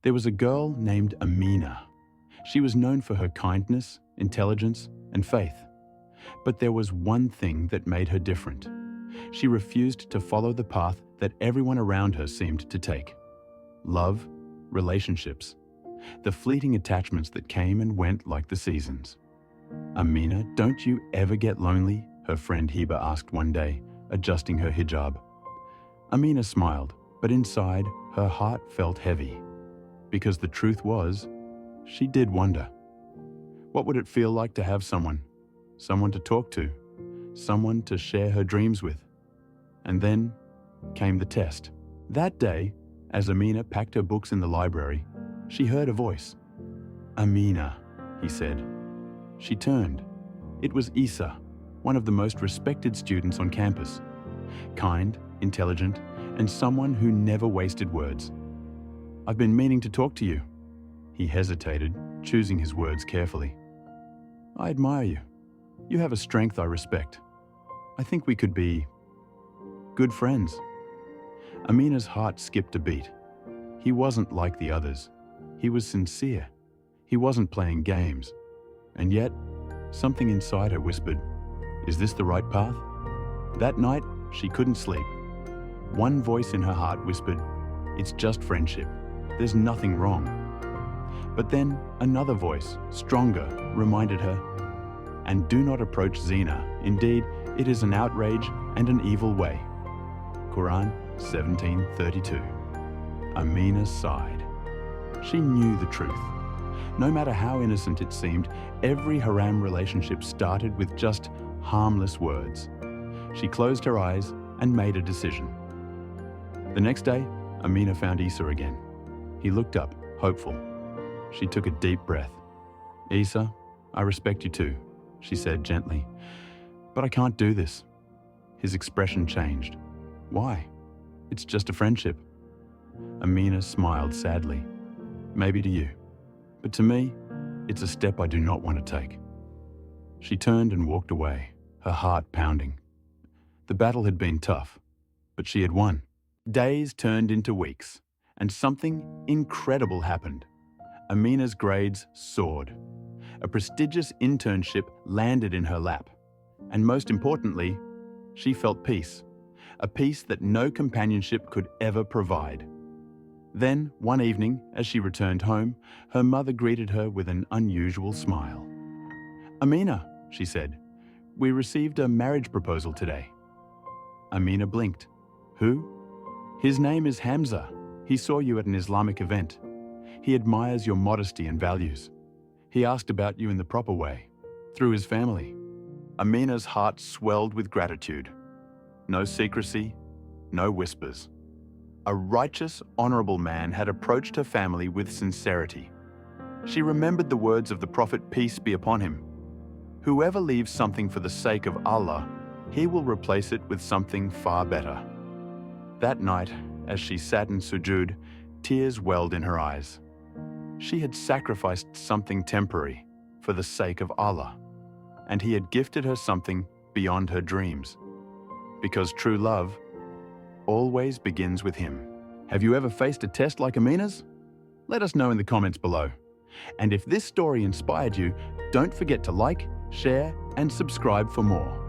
There was a girl named Amina. She was known for her kindness, intelligence, and faith. But there was one thing that made her different. She refused to follow the path that everyone around her seemed to take. Love, relationships, the fleeting attachments that came and went like the seasons. "Amina, don't you ever get lonely?" her friend Hiba asked one day, adjusting her hijab. Amina smiled, but inside, her heart felt heavy. Because the truth was, she did wonder. What would it feel like to have someone to talk to, someone to share her dreams with? And then came the test. That day, as Amina packed her books in the library, she heard a voice. "Amina," he said. She turned. It was Isa, one of the most respected students on campus. Kind, intelligent, and someone who never wasted words. "I've been meaning to talk to you." He hesitated, choosing his words carefully. "I admire you. You have a strength I respect. I think we could be good friends." Amina's heart skipped a beat. He wasn't like the others. He was sincere. He wasn't playing games. And yet, something inside her whispered, "Is this the right path?" That night, she couldn't sleep. One voice in her heart whispered, "It's just friendship. There's nothing wrong." But then another voice, stronger, reminded her, "And do not approach zina. Indeed, it is an outrage and an evil way." Quran 17:32. Amina sighed. She knew the truth. No matter how innocent it seemed, every haram relationship started with just harmless words. She closed her eyes and made a decision. The next day, Amina found Isa again. He looked up, hopeful. She took a deep breath. "Isa, I respect you too," she said gently. "But I can't do this." His expression changed. "Why? It's just a friendship." Amina smiled sadly. "Maybe to you. But to me, it's a step I do not want to take." She turned and walked away, her heart pounding. The battle had been tough, but she had won. Days turned into weeks, and something incredible happened. Amina's grades soared. A prestigious internship landed in her lap. And most importantly, she felt peace. A peace that no companionship could ever provide. Then, one evening, as she returned home, her mother greeted her with an unusual smile. "Amina," she said, "we received a marriage proposal today." Amina blinked. "Who?" "His name is Hamza. He saw you at an Islamic event. He admires your modesty and values. He asked about you in the proper way, through his family." Amina's heart swelled with gratitude. No secrecy, no whispers. A righteous, honorable man had approached her family with sincerity. She remembered the words of the Prophet, peace be upon him. "Whoever leaves something for the sake of Allah, he will replace it with something far better." That night, as she sat in sujood, tears welled in her eyes. She had sacrificed something temporary for the sake of Allah, and He had gifted her something beyond her dreams. Because true love always begins with Him. Have you ever faced a test like Amina's? Let us know in the comments below. And if this story inspired you, don't forget to like, share, and subscribe for more.